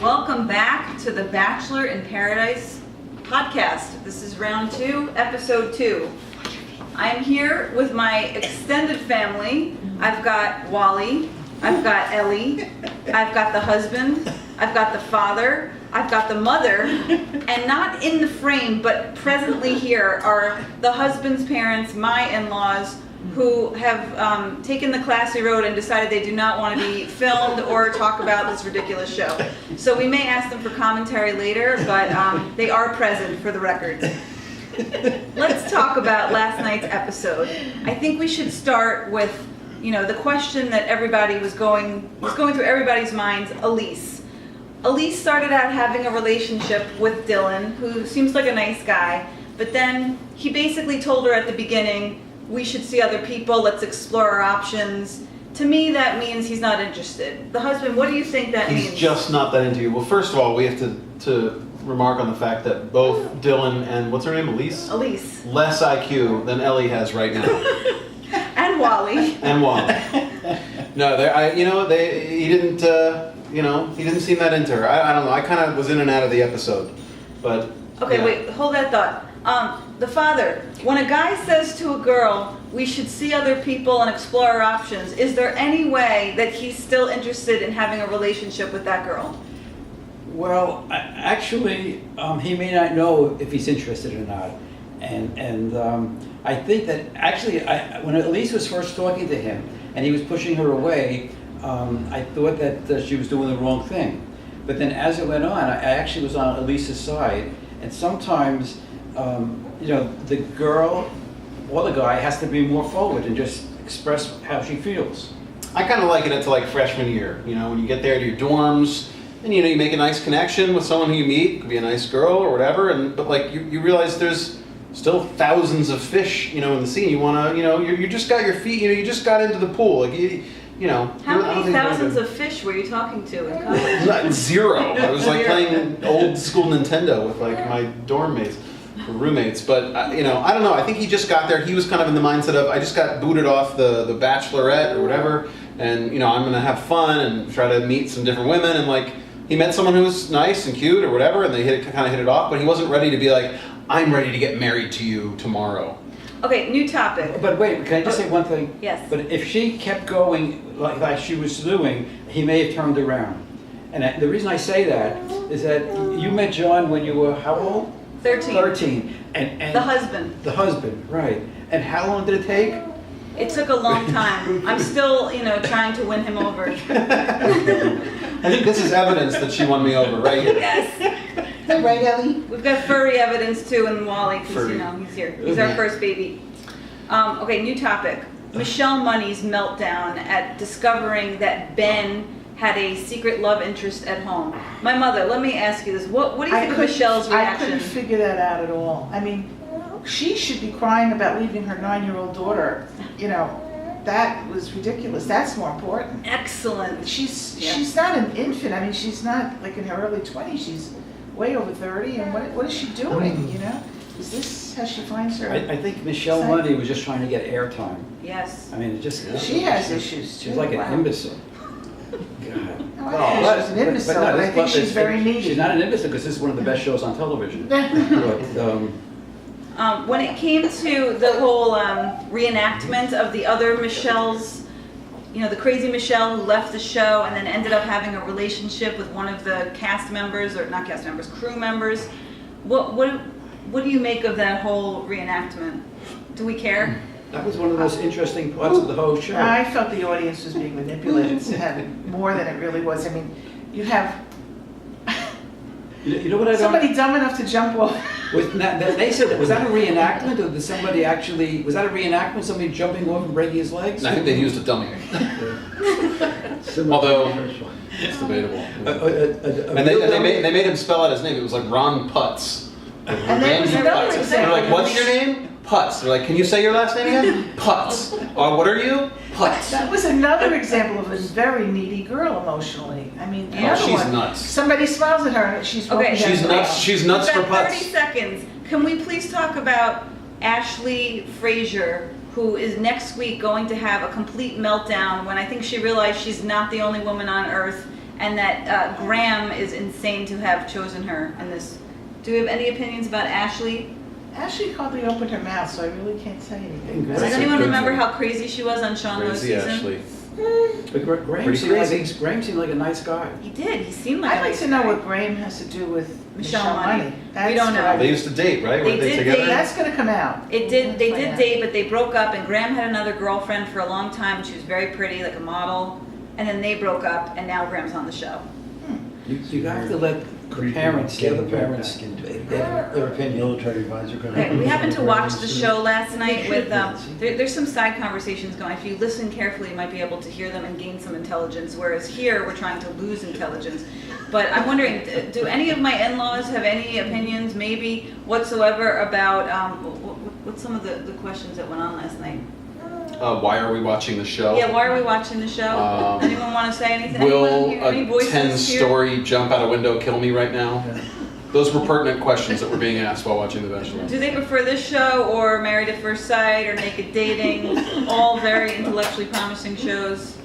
Welcome back to the Bachelor in Paradise podcast. This is round 2, episode 2. I'm here with my extended family. I've got Wally, I've got Ellie, I've got the husband, I've got the father, I've got the mother, and not in the frame, but presently here are the husband's parents, my in-laws, who have taken the classy road and decided they do not want to be filmed or talk about this ridiculous show. So we may ask them for commentary later, but they are present for the record. Let's talk about last night's episode. I think we should start with, the question that everybody was going through everybody's minds, Elise. Elise started out having a relationship with Dylan, who seems like a nice guy, but then he basically told her at the beginning, we should see other people, let's explore our options. To me, that means he's not interested. The husband, what do you think that means? He's just not that into you. Well, first of all, we have to remark on the fact that both Dylan and, what's her name, Elise? Elise. Less IQ than Ellie has right now. And Wally. And Wally. No, he didn't seem that into her. I don't know, I kind of was in and out of the episode, but... Okay, yeah. Wait, hold that thought. The father, when a guy says to a girl, we should see other people and explore our options, is there any way that he's still interested in having a relationship with that girl? Well, actually, he may not know if he's interested or not. And I think that actually, when Elise was first talking to him and he was pushing her away, I thought that she was doing the wrong thing. But then as it went on, I actually was on Elise's side. And sometimes, the girl or the guy has to be more forward and just express how she feels. I kind of liken it to like freshman year, when you get there to your dorms and you make a nice connection with someone who you meet, could be a nice girl or whatever, but like you realize there's still thousands of fish, in the sea. You want to, you just got your feet, you just got into the pool, like How many thousands of fish were you talking to in college? Zero. I was like playing old school Nintendo with like my dorm mates, or roommates. But I don't know. I think he just got there. He was kind of in the mindset of I just got booted off the Bachelorette or whatever, and I'm gonna have fun and try to meet some different women. And like he met someone who was nice and cute or whatever, and they kind of hit it off. But he wasn't ready to be like, I'm ready to get married to you tomorrow. Okay, new topic. But wait, can I just say one thing? Yes. But if she kept going like she was doing, he may have turned around. And the reason I say that is that you met John when you were how old? 13. 13. And the husband. The husband, right. And how long did it take? It took a long time. I'm still, trying to win him over. I think this is evidence that she won me over, right? Yes. Right, Ellie? We've got furry evidence too in Wally, because he's here. He's our Okay. first baby. Okay, new topic. Michelle Money's meltdown at discovering that Ben had a secret love interest at home. My mother, let me ask you this. What do you think of Michelle's reaction? I couldn't figure that out at all. I mean, she should be crying about leaving her 9-year-old daughter. That was ridiculous. That's more important. Excellent. She's not an infant. I mean, she's not like in her early 20s. She's way over 30, and what is she doing, Is this how she finds her? I think Michelle Money was just trying to get airtime. Yes. I mean, She has issues, too. She's like Wow. an imbecile. God. No, I think she's an imbecile, but I think she's very needy. She's not an imbecile because this is one of the best shows on television. But, when it came to the whole reenactment of the other Michelles, the crazy Michelle who left the show and then ended up having a relationship with one of the cast members, or not cast members, crew members. What do you make of that whole reenactment? Do we care? that was one of the most interesting parts of the whole show. I felt the audience was being manipulated to have it more than it really was. I mean, you have You know what I don't... somebody dumb enough to jump off. They said, was that a reenactment, or did somebody actually, was that a reenactment, somebody jumping off and breaking his legs? I think they used a dummy. Although, it's debatable. And they made him spell out his name. It was like Ron Putz. And there was another They're example. like, what's your name? Putz. They're like, can you say your last name again? Putz. What are you? Putz. That was another example of a very needy girl emotionally. I mean, the other she's one, nuts. Somebody smiles at her and she's Okay. walking down She's the nuts. aisle. She's nuts for We've got 30 Putz. seconds. Can we please talk about Ashley Frazier, who is next week going to have a complete meltdown when I think she realized she's not the only woman on earth, and that Graham is insane to have chosen her in this. Do we have any opinions about Ashley? Ashley hardly opened her mouth, so I really can't say anything. That's Does a anyone good remember thing. how crazy she was on Sean Lowe's Crazy season? Ashley. But Graham Pretty seemed, crazy. Graham seemed like a nice guy. He did. He seemed like a I'd like nice to know guy. what Graham has to do with Michelle Michelle Money. Money. We don't know. They used to date, right? They Were they did together? date. That's gonna come out. It did. They We'll did find out. date, but they broke up. And Graham had another girlfriend for a long time. And she was very pretty, like a model. And then they broke up, and now Graham's on the show. You have to let the parents, the other parents, their opinion. Military advisor. Okay, we happened to watch the show last night with, there's some side conversations going. If you listen carefully, you might be able to hear them and gain some intelligence, whereas here, we're trying to lose intelligence. But I'm wondering, do any of my in-laws have any opinions, maybe whatsoever, about, what's some of the questions that went on last night? Why are we watching the show? Yeah, why are we watching the show? Anyone want to say anything? Anyone Will hear any a voices here? 10-story jump out a window kill me right now? Those were pertinent questions that were being asked while watching The Bachelor. Do they prefer this show or Married at First Sight or Naked Dating? All very intellectually promising shows.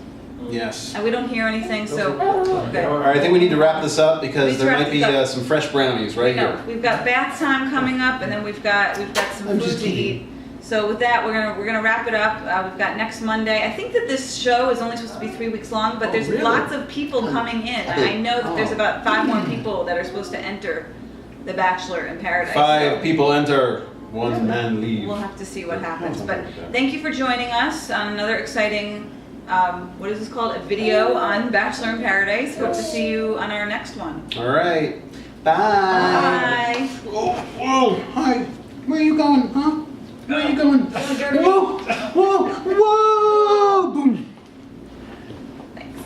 Yes. And we don't hear anything, so okay. All right, I think we need to wrap this up because Please there wrap might be this up. some fresh brownies right No, here. we've got bath time coming up, and then we've got some I'm food just to kidding. eat. So with that, we're gonna wrap it up. We've got next Monday. I think that this show is only supposed to be 3 weeks long, but Oh, there's really? lots of people coming in. I know that there's Oh. about 5 more people that are supposed to enter The Bachelor in Paradise. 5 So people enter, 1 man leave. we'll have to see what happens. Something But like that. thank you for joining us on another exciting, what is this called? A video on Bachelor in Paradise. Hope to see you on our next one. All right. Bye. Bye. Oh, whoa, hi. Where are you going, huh? Where are you going? Whoa, whoa, whoa, boom. Thanks.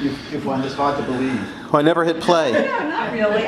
You find this hard to believe. Oh, I never hit play. No, not really.